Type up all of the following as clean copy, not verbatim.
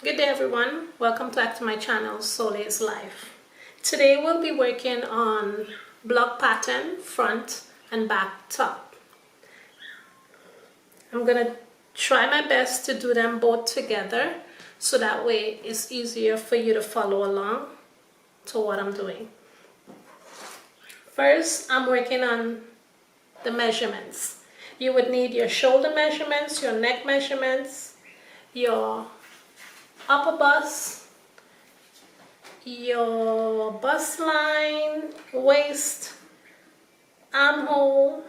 Good day everyone, welcome back to my channel Soleil's Life. Today we'll be working on block pattern front and back top. I'm gonna try my best to do them both together so that way it's easier for you to follow along to what I'm doing. First, I'm working on the measurements. You would need your shoulder measurements, your neck measurements, your upper bust, your bust line, waist, armhole,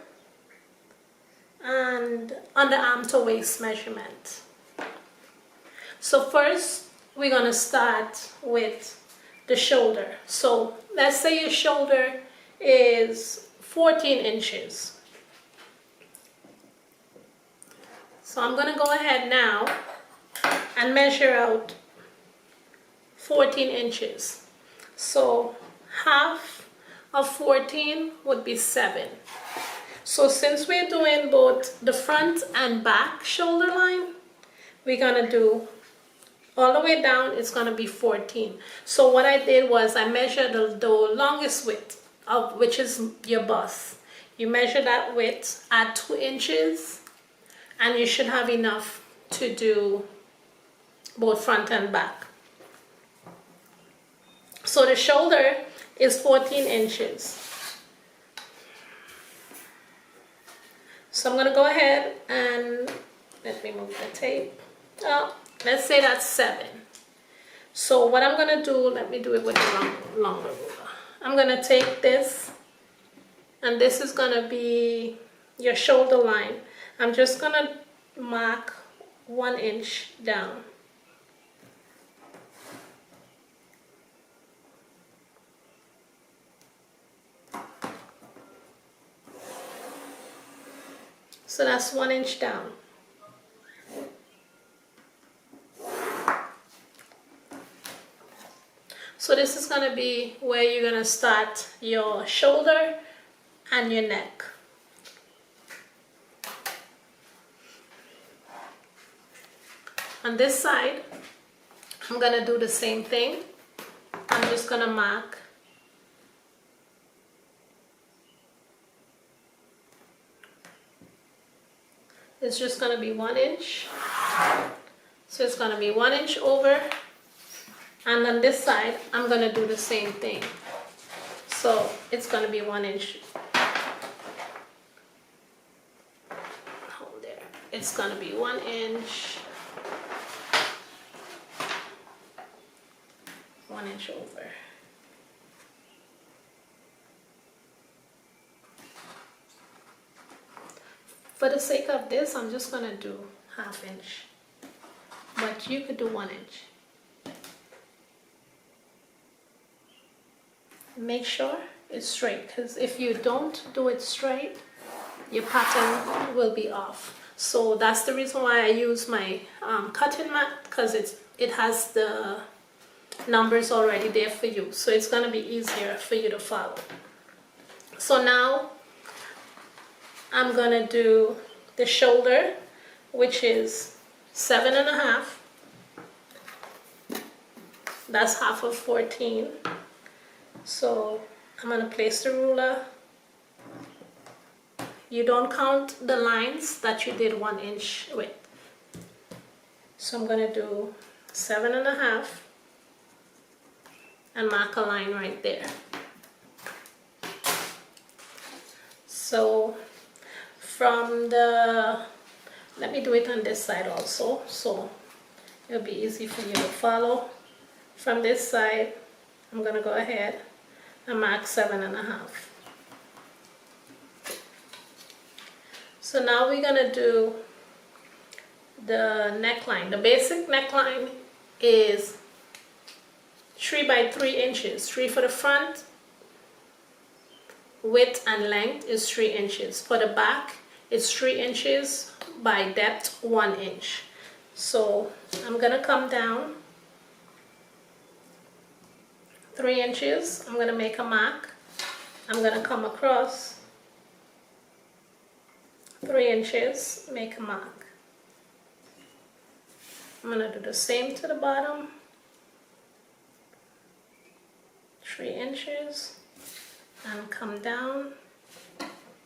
and underarm to waist measurement. So first, we're going to start with the shoulder. So let's say your shoulder is 14 inches. So I'm going to go ahead now and measure out 14 inches. So half of 14 would be 7. So since we're doing both the front and back shoulder line, we're gonna do all the way down, it's gonna be 14. So what I did was I measured the longest width, of which is your bust. You measure that width, add 2 inches, and you should have enough to do both front and back. So the shoulder is 14 inches. So I'm going to go ahead and let me move the tape. Let's say that's 7. So what I'm going to do, let me do it with a longer ruler. I'm going to take this, and this is going to be your shoulder line. I'm just going to mark 1 inch down. So that's 1 inch down. So this is going to be where you're going to start your shoulder and your neck. On this side, I'm going to do the same thing. I'm just going to mark . It's just going to be 1 inch. So it's going to be 1 inch over. And on this side, I'm going to do the same thing. So it's going to be 1 inch. Hold there. It's going to be 1 inch. 1 inch over. For the sake of this, I'm just going to do ½ inch, but you could do 1 inch. Make sure it's straight, because if you don't do it straight, your pattern will be off. So that's the reason why I use my cutting mat, because it has the numbers already there for you. So it's going to be easier for you to follow. So now I'm gonna do the shoulder, which is 7.5. That's half of 14. So I'm gonna place the ruler. You don't count the lines that you did 1 inch with. So I'm gonna do 7.5 and mark a line right there. So from let me do it on this side also, so it'll be easy for you to follow. From this side, I'm gonna go ahead and mark 7.5. So now we're gonna do the neckline. The basic neckline is 3 by 3 inches. 3 for the front, width and length is 3 inches. For the back, it's 3 inches by depth 1 inch. So I'm gonna come down 3 inches. I'm gonna make a mark. I'm gonna come across 3 inches, make a mark. I'm going to do the same to the bottom. 3 inches. And come down.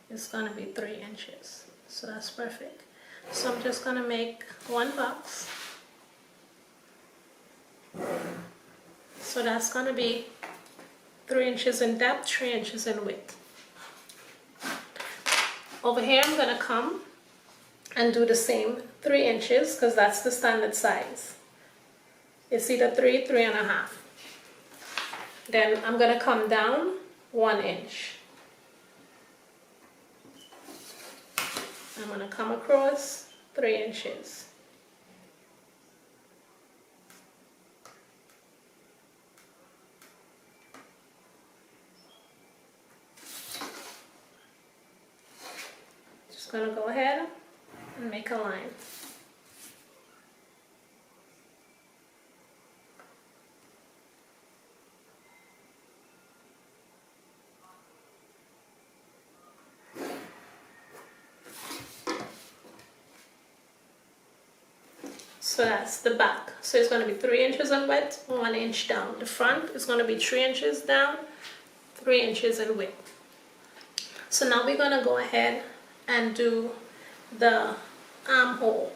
It's going to be 3 inches. So that's perfect. So I'm just going to make one box. So that's going to be 3 inches in depth, 3 inches in width. Over here I'm going to come and do the same 3 inches because that's the standard size. It's either 3, 3.5. Then I'm going to come down 1 inch. I'm going to come across 3 inches. Just going to go ahead and make a line. So that's the back. So it's going to be 3 inches in width, 1 inch down. The front is going to be 3 inches down, 3 inches in width. So now we're going to go ahead and do the armhole.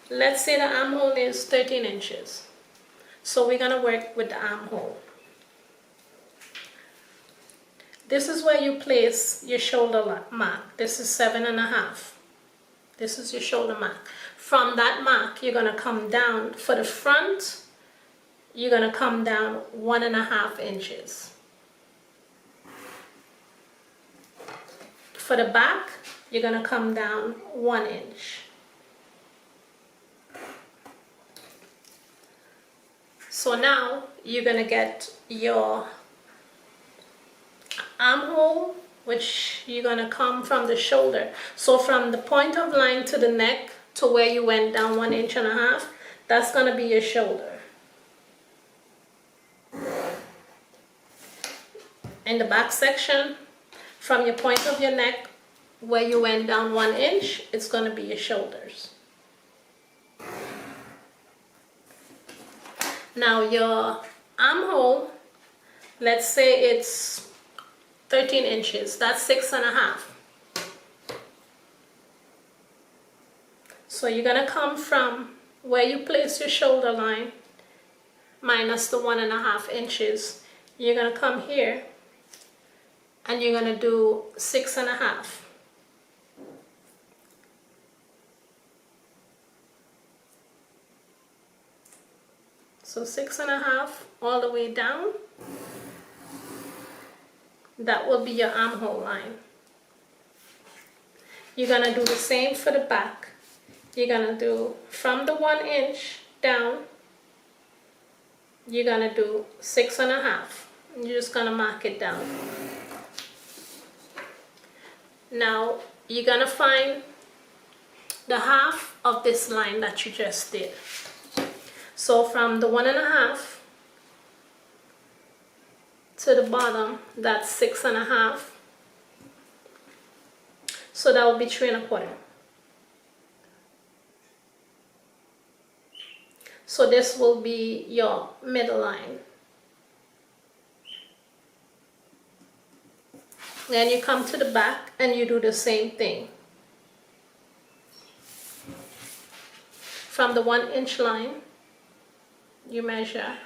Let's say the armhole is 13 inches. So we're going to work with the armhole. This is where you place your shoulder mark. This is 7.5. This is your shoulder mark. From that mark, you're going to come down. For the front, you're going to come down 1.5 inches. For the back, you're going to come down 1 inch. So now you're going to get your armhole, which you're going to come from the shoulder. So from the point of line to the neck to where you went down 1.5 inches, that's going to be your shoulder. In the back section, from your point of your neck where you went down 1 inch, it's going to be your shoulders. Now your armhole, let's say it's 13 inches, that's 6.5. So you're going to come from where you place your shoulder line minus the 1.5 inches. You're going to come here and you're going to do 6.5. So 6.5 all the way down. That will be your armhole line. You're going to do the same for the back. You're going to do from the 1 inch down, you're going to do 6.5. You're just going to mark it down. Now you're going to find the half of this line that you just did. So from the 1.5 to the bottom, that's 6.5. So that will be 3.25. So this will be your middle line. Then you come to the back and you do the same thing. From the 1 inch line, you measure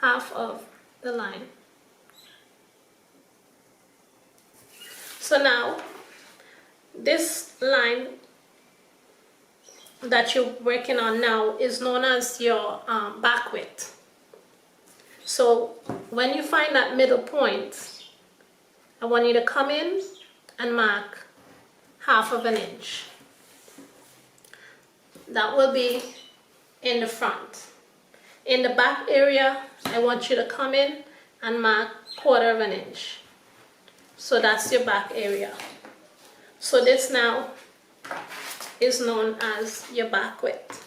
half of the line. So now, this line that you're working on now is known as your back width. So when you find that middle point, I want you to come in and mark half of an inch. That will be in the front. In the back area, I want you to come in and mark 1/4 inch. So that's your back area. So this now is known as your back width.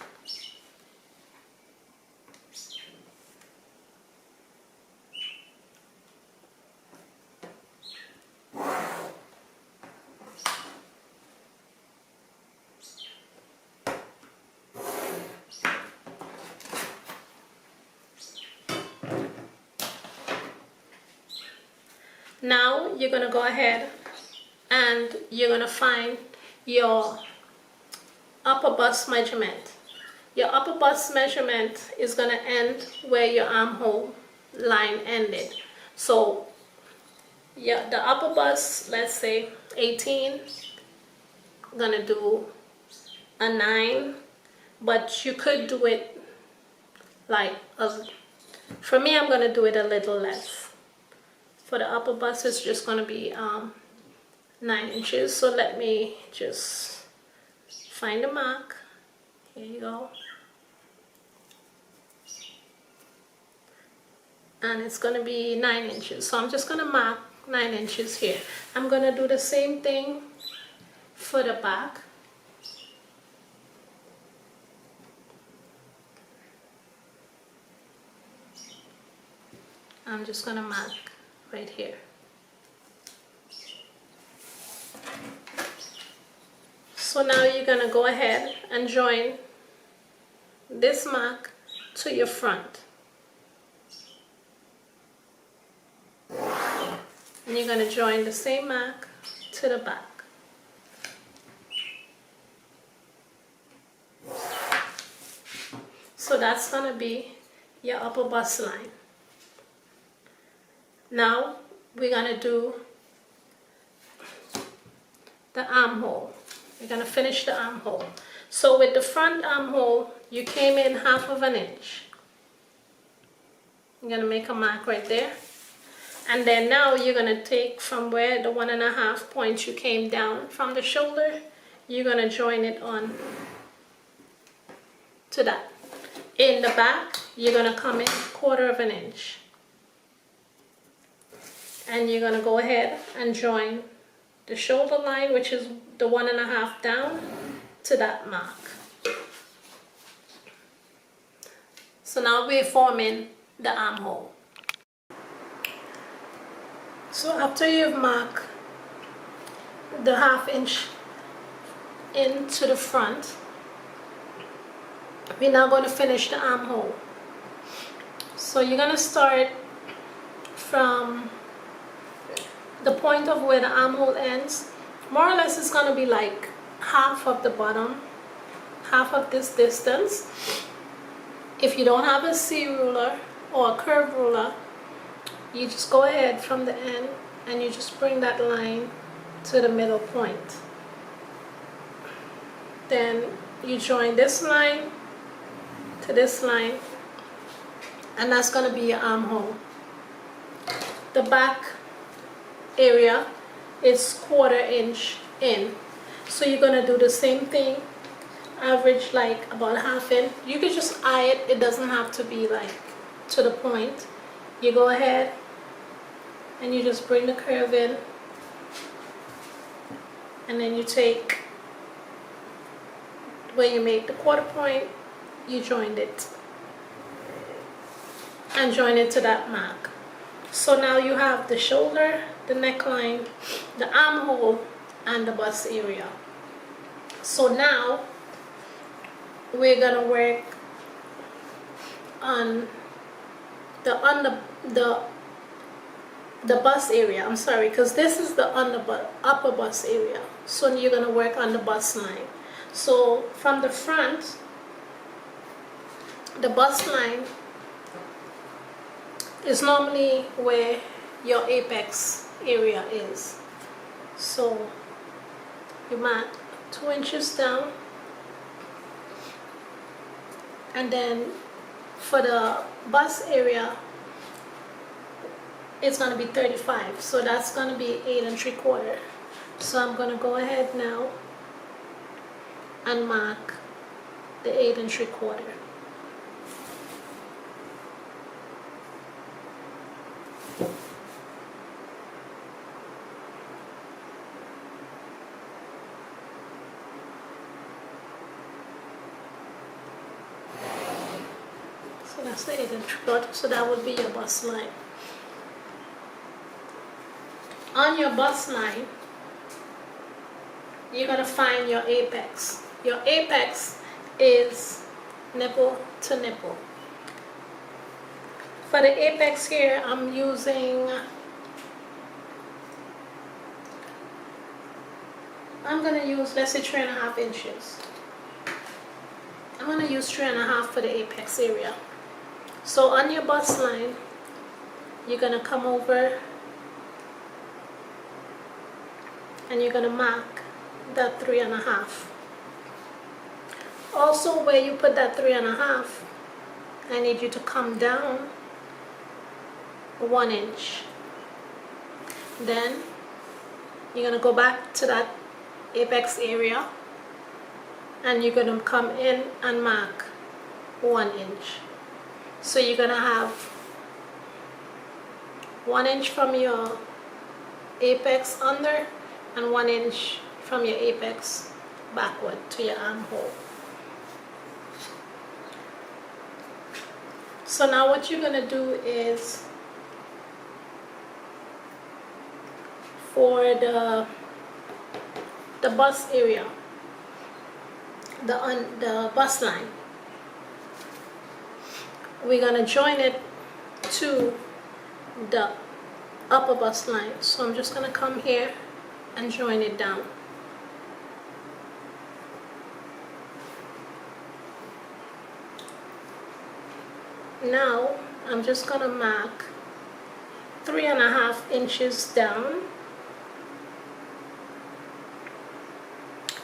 Now you're going to go ahead and you're going to find your upper bust measurement. Your upper bust measurement is going to end where your armhole line ended. So yeah, the upper bust, let's say 18, I'm going to do a 9, but you could do it like, for me, I'm going to do it a little less. For the upper bust, it's just going to be 9 inches. So let me just find the mark. Here you go. And it's going to be 9 inches. So I'm just going to mark 9 inches here. I'm going to do the same thing for the back. I'm just going to mark right here. So now you're going to go ahead and join this mark to your front. And you're going to join the same mark to the back. So that's going to be your upper bust line. Now we're going to do the armhole. We're going to finish the armhole. So with the front armhole, you came in 1/2 inch. I'm going to make a mark right there. And then now you're going to take from where the 1.5 point you came down from the shoulder, you're going to join it on to that. In the back, you're going to come in 1/4 inch. And you're going to go ahead and join the shoulder line, which is the 1.5 down, to that mark. So now we're forming the armhole. So after you've marked the 1/2 inch into the front, we're now going to finish the armhole. So you're going to start from the point of where the armhole ends. More or less it's going to be like half of the bottom, half of this distance. If you don't have a C ruler or a curve ruler, you just go ahead from the end and you just bring that line to the middle point. Then you join this line to this line, and that's going to be your armhole. The back area is 1/4 inch in. So you're going to do the same thing, average like about 1/2 inch. You could just eye it, it doesn't have to be like to the point. You go ahead and you just bring the curve in, and then you take where you make the 1/4 point, you joined it and join it to that mark. So now you have the shoulder, the neckline, the armhole, and the bust area. So now we're gonna work on the bust area. I'm sorry, because this is the upper bust area. So you're gonna work on the bust line. So from the front, the bust line is normally where your apex area is. So you mark 2 inches down, and then for the bust area it's going to be 35, so that's going to be 8 3/4. So I'm going to go ahead now and mark the 8 3/4. So that's the 8 3/4, so that would be your bust line. On your bust line, you're going to find your apex. Your apex is nipple to nipple. For the apex here, I'm using I'm going to use, let's say 3.5 inches. I'm going to use 3.5 for the apex area. So on your bust line, you're going to come over and you're going to mark that 3.5. Also, where you put that 3.5, I need you to come down 1 inch. Then you're going to go back to that apex area and you're going to come in and mark 1 inch. So you're going to have 1 inch from your apex under and 1 inch from your apex backward to your armhole. So now what you're going to do is, for the bust area, the bust line, we're going to join it to the upper bust line. So I'm just going to come here and join it down. Now I'm just going to mark 3.5 inches down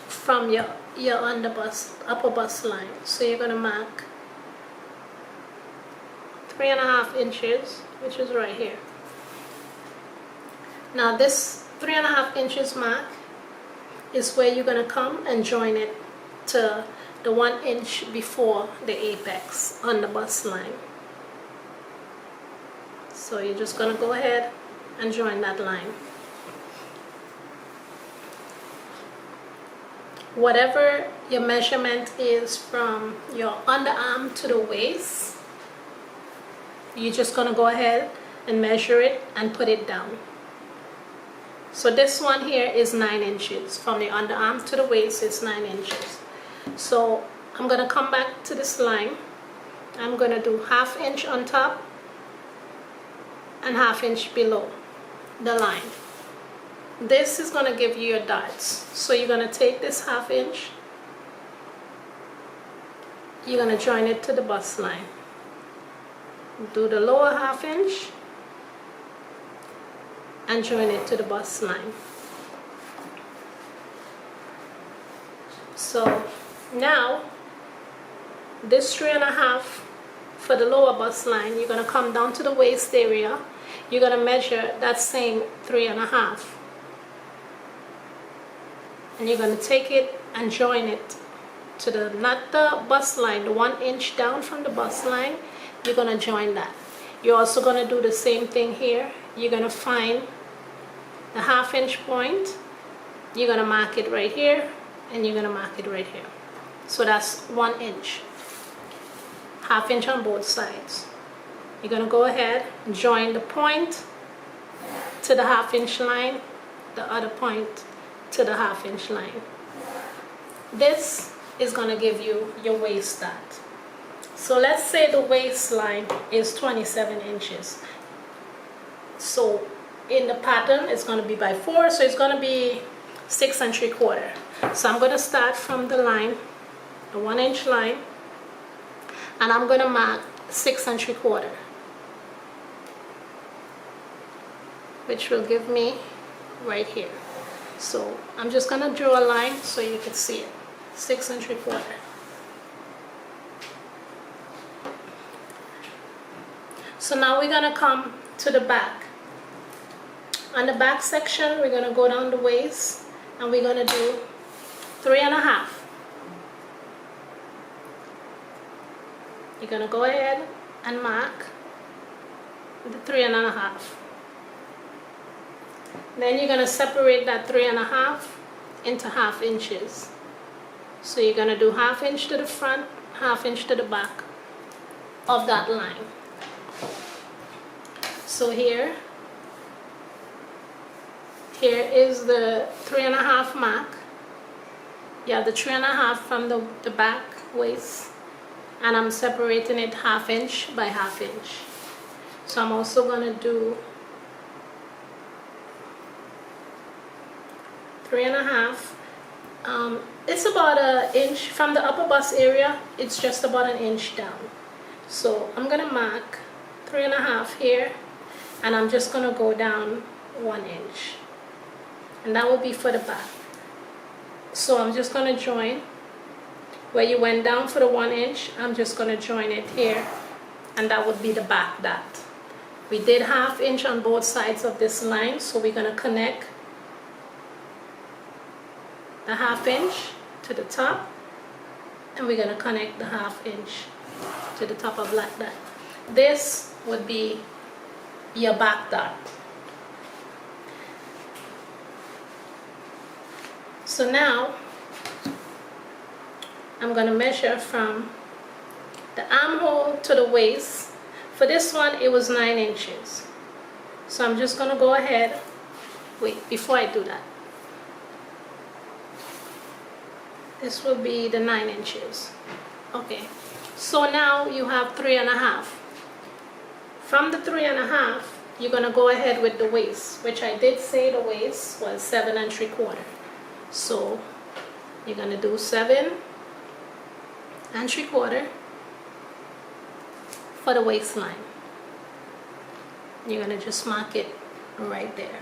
from your upper bust line. So you're going to mark 3.5 inches, which is right here. Now this 3.5 inches mark is where you're going to come and join it to the 1 inch before the apex on the bust line. So you're just going to go ahead and join that line. Whatever your measurement is from your underarm to the waist, you're just going to go ahead and measure it and put it down. So this one here is 9 inches. From the underarm to the waist is 9 inches. So I'm going to come back to this line. I'm going to do 1/2 inch on top and 1/2 inch below the line. This is going to give you your darts. So you're going to take this 1/2 inch, you're going to join it to the bust line. Do the lower 1/2 inch and join it to the bust line. So now this 3.5 for the lower bust line, you're going to come down to the waist area. You're going to measure that same 3.5 and you're going to take it and join it to the, not the bust line, the 1 inch down from the bust line. You're going to join that. You're also going to do the same thing here. You're going to find the 1/2 inch point, you're going to mark it right here and you're going to mark it right here. So that's 1 inch, 1/2 inch on both sides. You're going to go ahead and join the point to the 1/2 inch line, the other point to the 1/2 inch line. This is going to give you your waist dart. So let's say the waistline is 27 inches. So in the pattern it's going to be by 4, so it's going to be 6 3/4. So I'm going to start from the line, the 1 inch line, and I'm going to mark 6 3/4, which will give me right here. So I'm just going to draw a line so you can see it. 6 3/4. So now we're going to come to the back. On the back section, we're going to go down the waist and we're going to do 3.5. You're going to go ahead and mark the 3.5. Then you're going to separate that 3.5 into 1/2 inches. So you're going to do 1/2 inch to the front, 1/2 inch to the back of that line. So here is the 3.5 mark. You have the 3.5 from the back waist, and I'm separating it 1/2 inch by 1/2 inch. So I'm also going to do 3.5 It's about an inch from the upper bust area. It's just about an inch down. So I'm gonna mark 3.5 here, and I'm just gonna go down 1 inch, and that will be for the back. So I'm just gonna join where you went down for the 1 inch. I'm just gonna join it here, and that would be the back dot. We did 1/2 inch on both sides of this line, so we're gonna connect the 1/2 inch to the top, and we're gonna connect the 1/2 inch to the top of like that. This would be your back dot. So now I'm gonna measure from the armhole to the waist. For this one, it was 9 inches. So I'm just gonna go ahead. Wait, before I do that, this will be the 9 inches. Okay, so now you have 3.5. From the 3.5, you're gonna go ahead with the waist, which I did say the waist was 7 3/4. So you're gonna do 7 3/4 for the waistline. You're gonna just mark it right there.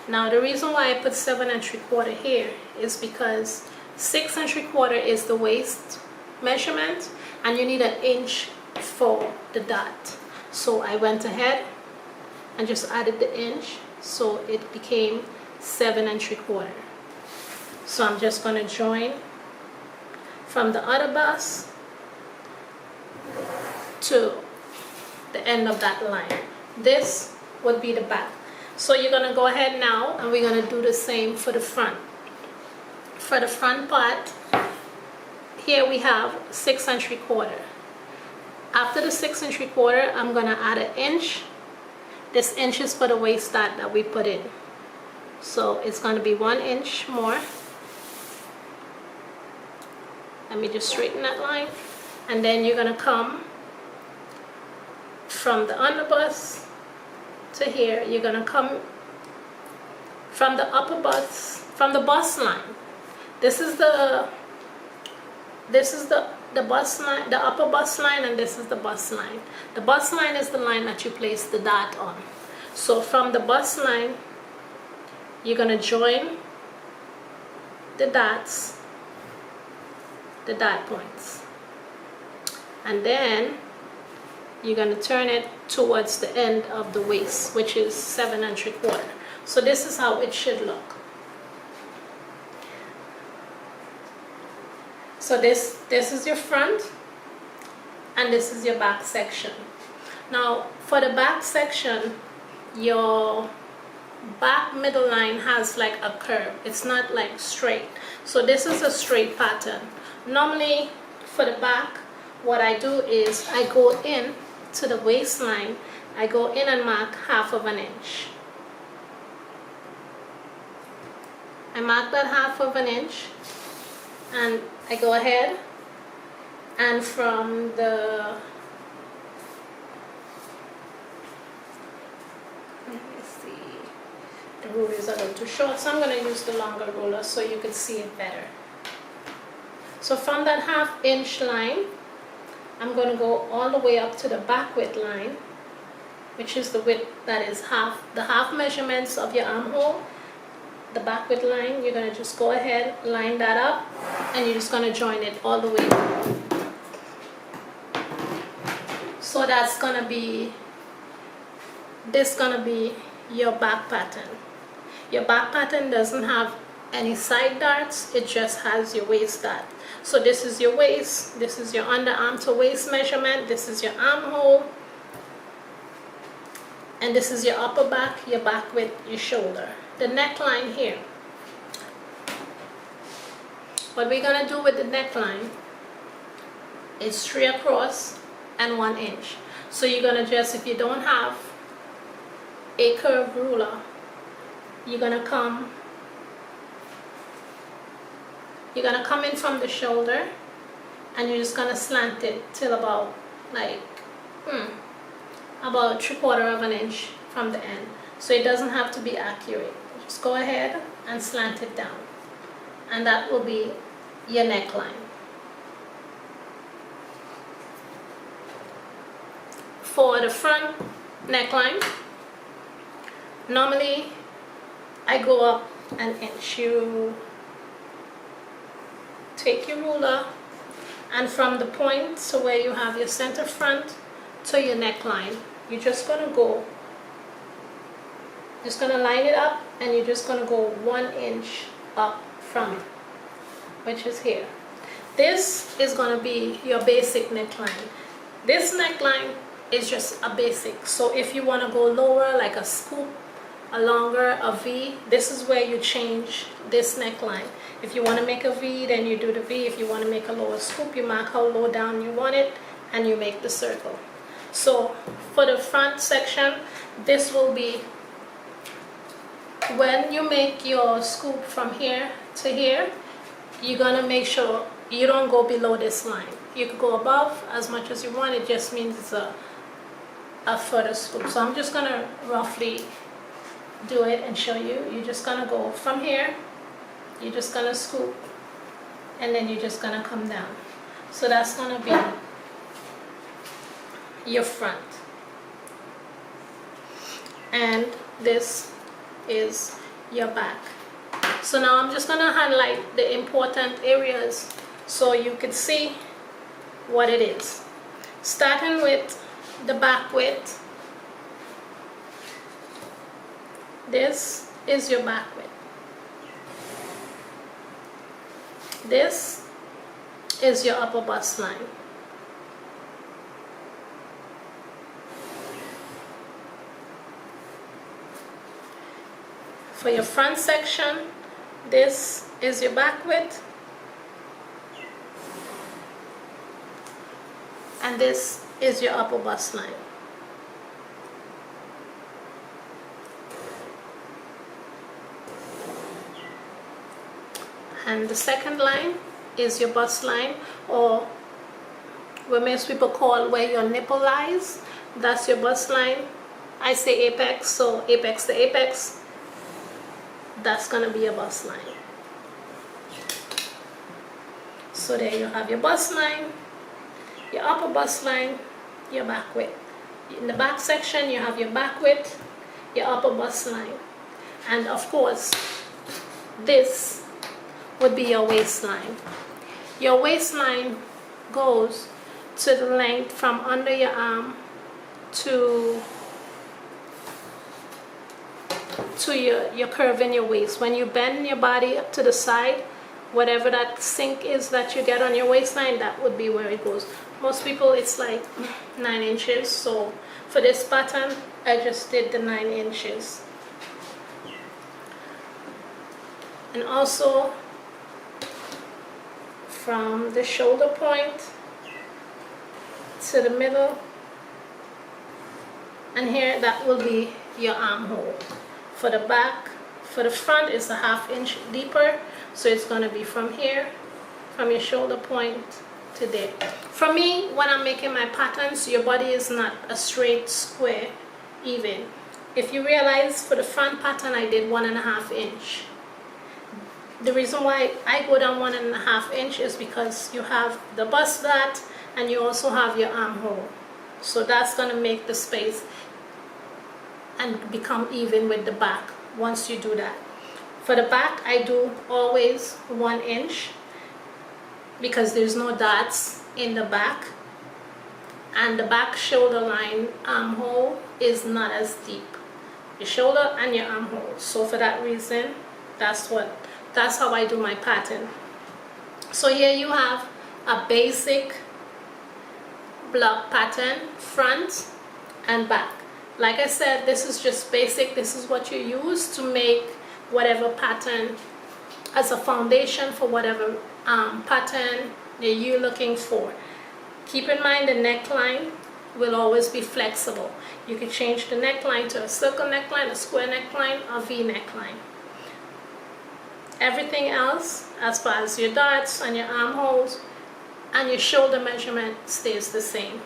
Now the reason why I put 7 3/4 here is because 6 3/4 is the waist measurement, and you need 1 inch for the dot. So I went ahead and just added the inch, so it became 7 3/4. So I'm just gonna join from the other bust to the end of that line. This would be the back. So you're gonna go ahead now, and we're gonna do the same for the front. For the front part, here we have 6 3/4. After the 6 3/4, I'm gonna add 1 inch. This inch is for the waist dot that we put in. So it's gonna be 1 inch more. Let me just straighten that line. And then you're gonna come from the underbust to here. You're gonna come from the upper bust, from the bust line. This is the bust line, the upper bust line, and this is the bust line. The bust line is the line that you place the dot on. So from the bust line, you're gonna join the dots, the dot points, and then you're gonna turn it towards the end of the waist, which is 7 3/4. So this is how it should look. So this is your front, and this is your back section. Now for the back section, your back middle line has like a curve. It's not like straight. So this is a straight pattern. Normally for the back, what I do is I go in to the waistline. I go in and mark 1/2 inch. I mark that 1/2 inch, and I go ahead, and from the, let me see, the ruler is a little too short, so I'm going to use the longer ruler so you can see it better. So from that 1/2 inch line, I'm going to go all the way up to the back width line, which is the width that is the half measurements of your armhole. The back width line, you're going to just go ahead, line that up, and you're just going to join it all the way down. So that's going to be, this going to be your back pattern. Your back pattern doesn't have any side darts, it just has your waist dot. So this is your waist, this is your underarm to waist measurement, this is your armhole, and this is your upper back, your back width, your shoulder. The neckline here. What we're gonna do with the neckline is 3 across and 1 inch. So you're gonna just, if you don't have a curved ruler, you're gonna come in from the shoulder, and you're just gonna slant it till about like about 3/4 inch from the end. So it doesn't have to be accurate. Just go ahead and slant it down. and that will be your neckline. For the front neckline, normally I go up an inch. You take your ruler, and from the point to where you have your center front to your neckline, you're just gonna line it up, and you're just gonna go 1 inch up from it, which is here. This is gonna be your basic neckline. This neckline is just a basic. So if you wanna go lower, like a scoop, a longer, a V, this is where you change this neckline. If you want to make a V, then you do the V. If you want to make a lower scoop, you mark how low down you want it, and you make the circle. So for the front section, this will be, when you make your scoop from here to here, you're gonna make sure you don't go below this line. You could go above as much as you want. It just means it's a further scoop. So I'm just gonna roughly do it and show you. You're just gonna go from here, you're just gonna scoop, and then you're just gonna come down. So that's gonna be your front, and this is your back. So now I'm just gonna highlight the important areas so you can see what it is. Starting with the back width. This is your back width. This is your upper bust line. For your front section, this is your back width, and this is your upper bust line. And the second line is your bust line, or what most people call where your nipple lies. That's your bust line. I say apex, so apex to apex, that's gonna be your bust line. So there you have your bust line, your upper bust line, your back width. In the back section, you have your back width, your upper bust line, and of course, this would be your waistline. Your waistline goes to the length from under your arm to your curve in your waist. When you bend your body up to the side, whatever that sink is that you get on your waistline, that would be where it goes. Most people, it's like 9 inches. So for this pattern, I just did the 9 inches. And also, from the shoulder point to the middle, and here, that will be your armhole. For the back, for the front, it's a 1/2 inch deeper, so it's going to be from here, from your shoulder point to there. For me, when I'm making my patterns, your body is not a straight square even. If you realize, for the front pattern, I did 1.5 inch. The reason why I go down 1.5 inch is because you have the bust dart, and you also have your armhole. So that's going to make the space and become even with the back once you do that. For the back, I do always 1 inch because there's no darts in the back, and the back shoulder line armhole is not as deep. Your shoulder and your armhole. So for that reason, that's how I do my pattern. So here you have a basic block pattern, front and back. Like I said, this is just basic. This is what you use to make whatever pattern as a foundation for whatever pattern that you're looking for. Keep in mind the neckline will always be flexible. You can change the neckline to a circle neckline, a square neckline, a V neckline. Everything else, as far as your darts and your armholes and your shoulder measurement, stays the same.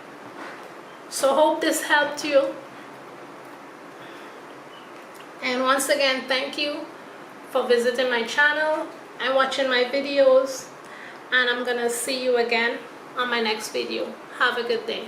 So hope this helped you. And once again, thank you for visiting my channel, and watching my videos, and I'm gonna see you again on my next video. Have a good day.